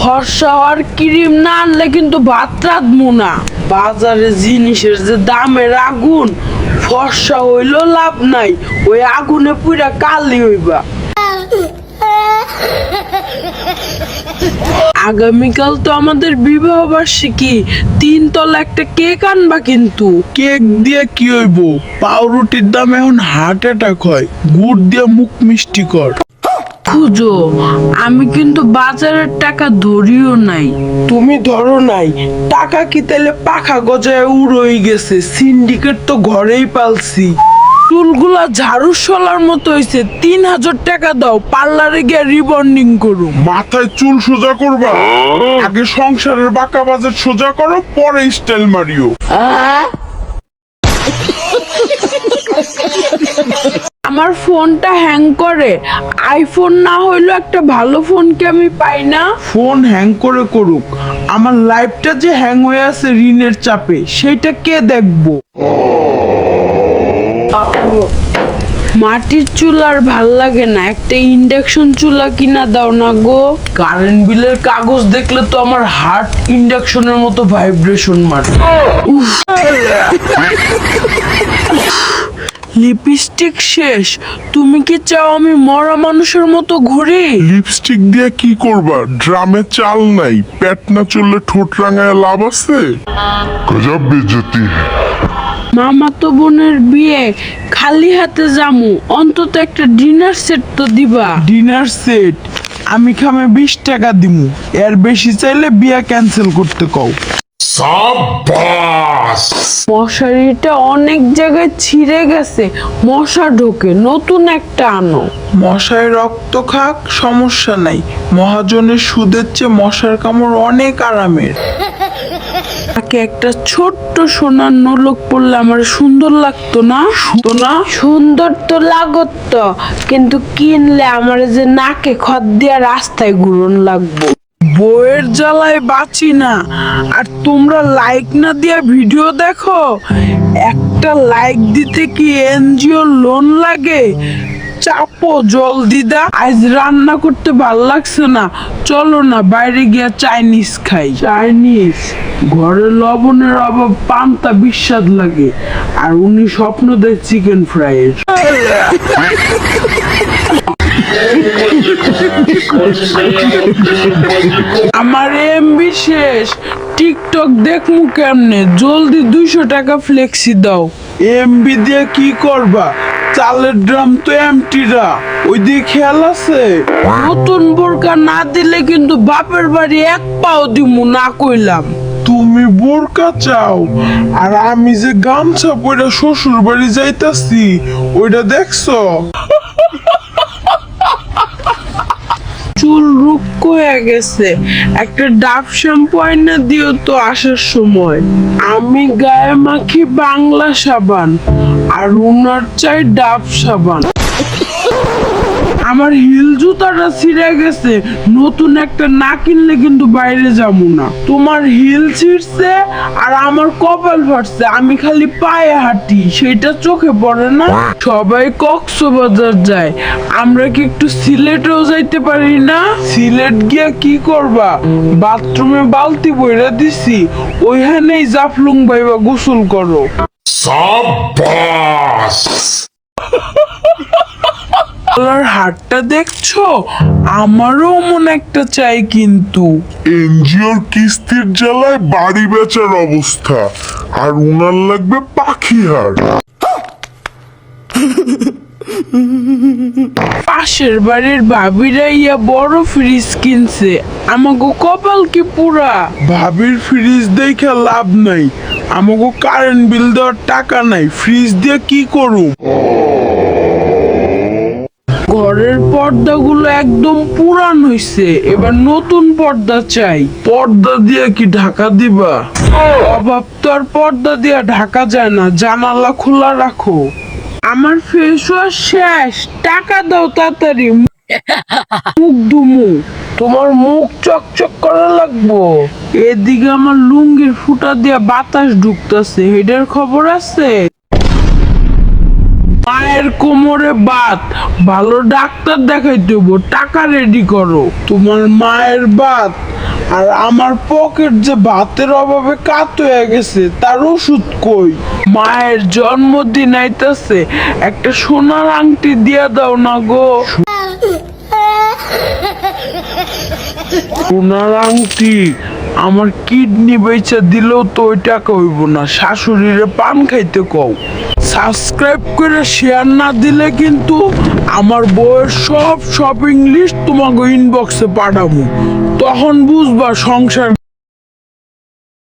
ফর্সা হওয়ার ক্রিম না আনলে কিন্তু ভাত রাঁধবো না। বাজারে জিনিসের যে দামের আগুন, ফর্সা হইলেও লাভ নাই, ওই আগুনে পুরা কালি হইবা। আগামীকাল তো আমাদের বিবাহ বার্ষিকী, 3 তলা একটা কেক আনবা কিন্তু। কেক দিয়ে কি হইব? পাউরুটির দাম এখন হার্ট অ্যাটাক হয়, গুড় দিয়ে মুখ মিষ্টি কর। খুঁজো, আমি কিন্তু বাজারের টাকা ধরিও নাই। তুমি ধরো নাই টাকা, কি তাহলে পাখা গজায় উড়ই গেছে। সিন্ডিকেট তো ঘরেই পালছি। চুলগুলা ঝাড়ু সলার মতো হয়েছে। 3000 টাকা দাও, পার্লারে গিয়ে রিবন্ডিং করো। মাথায় চুল সোজা করবা, আগে সংসারের বাঁকা বাজেট সোজা করো, পরে স্টাইল মারিও। আমার ফোনটা হ্যাং করে। আইফোন না হইলেও একটা ভালো ফোন কি আমি পাই না? ফোন হ্যাং করে করুক, আমার লাইফটা যে হ্যাং হয়ে আছে ঋণের চাপে, সেটা কে দেখবো? মাটির চুলা আর ভাল লাগে না, একটা ইন্ডাকশন চুলা কিনা দাও না গো। কারেন্ট বিলের কাগজ দেখলে তো আমার হার্ট ইন্ডাকশনের মতো ভাইব্রেশন মারে। লিপস্টিক শেষ। তুমি কি চাও আমি মরা মানুষের মতো ঘুরি? লিপস্টিক দিয়ে কি করবা? ড্রামে চাল নাই, পেট না চললে ঠোঁট রাঙায় লাভ আছে? গজব বেজতি। মামাতো বোনের বিয়ে, খালি হাতে জামু, অন্তত একটা ডিনার সেট তো দিবা। ডিনার সেট আমি খামে 20 টাকা দিমু, এর বেশি চাইলে বিয়া ক্যান্সেল করতে কও। মশারিটা অনেক জায়গায় ছিঁড়ে গেছে, মশা ঢোকে, নতুন একটা আনো। মশায় রক্ত খাক, সমস্যা নাই, মহাজনের সুদের চেয়ে মশার কামড় অনেক আরামের। তাকে একটা ছোট্ট সোনার নোলক পড়লে আমার সুন্দর লাগতো না? সুন্দর তো লাগত, কিন্তু কিনলে আমার যে নাকে খত দিয়া রাস্তায় ঘুরন লাগবো। বইয়ের জ্বালায় বাঁচি না, আর তোমরা লাইক না দিয়া ভিডিও দেখো। একটা লাইক দিতে কি এনজিও লোন লাগে? চাপো জলদি দা। আজ রান্না করতে ভাল লাগছে না, চলো না বাইরে গিয়া চাইনিজ খাই। চাইনিজ ঘরে লবণের অভাব, পান্তা বিস্বাদ লাগে, আর উনি স্বপ্ন দেয় চিকেন ফ্রাইয়ের। আমার এমবি শেষ, টিকটক দেখমু কেমনে? জলদি 200 টাকা ফ্লেক্সি দাও। এমবি দিয়ে কি করবা? চালের ড্রাম তো এমটিরা, ওই দিয়ে খেয়াল আছে? নতুন বোরকা না দিলে কিন্তু বাপের বাড়ি এক পাও দিমু না কইলাম। তুমি বোরকা চাও, আর আমি যে গামছা পরে শ্বশুর বাড়ি যাইতাছি, ওইটা দেখছো? চুল রুক্ষ হয়ে গেছে, একটা ডাব শ্যাম্পু আইনা দিও তো আসার সময়। আমি গায়ে মাখি বাংলা সাবান, আর উনার চাই ডাব সাবান। আমার হিল জুতাটা ছিঁড়ে গেছে, নতুন একটা না কিনলে কিন্তু বাইরে যাবো না। তোমার হিল ছিঁড়ছে আর আমার কপাল ফাটছে, আমি খালি পায়ে হাঁটি, সেটা চোখে পড়ে না? সবাই কক্সবাজার যায়, আমরা কি একটু সিলেটেও যাইতে পারি না? সিলেট গিয়া কি করবা? বাথরুমে বালতি বইরা দিছি, ওইখানেই জাফলুং ভাইবা গোসল করো। হাটটা দেখছো? আমারও মন একটা চাই, কিন্তু এনজিওর কিস্তির জ্বালায় বাড়ি বেচার অবস্থা, আর উনার লাগবে পাখি হাট। পাশের বাড়ির ভাবিরা ইয়া বড় ফ্রিজ কিনছে, আমাগো কপাল কি পুরা। ভাবির ফ্রিজ দেখে লাভ নাই, আমাকে কারেন্ট বিল দেওয়ার টাকা নাই, ফ্রিজ দিয়ে কি করুম? ঘরের পর্দাগুলো একদম পুরান হইছে, এবার নতুন পর্দা চাই। পর্দা দিয়ে কি ঢাকা দিবা? অভাব তো আর পর্দা দিয়া ঢাকা যায় না, জানালা খোলা রাখো। আমার ফেস ওয়াশ শেষ, টাকা দাও তাড়াতাড়ি, মুখ ধুমু। তোমার মুখ চকচক করা লাগবো। এদিকে আমার লুঙ্গির ফুটা দিয়া বাতাস ঢুকতেছে, এটার খবর আছে? মায়ের কোমরে বাত, ভালো ডাক্তার দেখাইতে হইব, টাকা রেডি করো। তোমার মায়ের বাত আর আমার পকেট যে ভাতের অভাবে কাত হয়ে গেছে তার ওষুধ কই? মায়ের জন্মদিন আইতাছে, একটা সোনার আংটি দিয়া দাও না গো। সোনার আংটি? আমার কিডনি বেচা দিলেও তো ওই টাকা হইব না, শাশুড়িরে পান খাইতে কও। সাবস্ক্রাইব করে শেয়ার না দিলে কিন্তু আমার বউয়ের সব শপিং লিস্ট তোমাকে ইনবক্সে পাঠাবো, তখন বুঝবা সংসার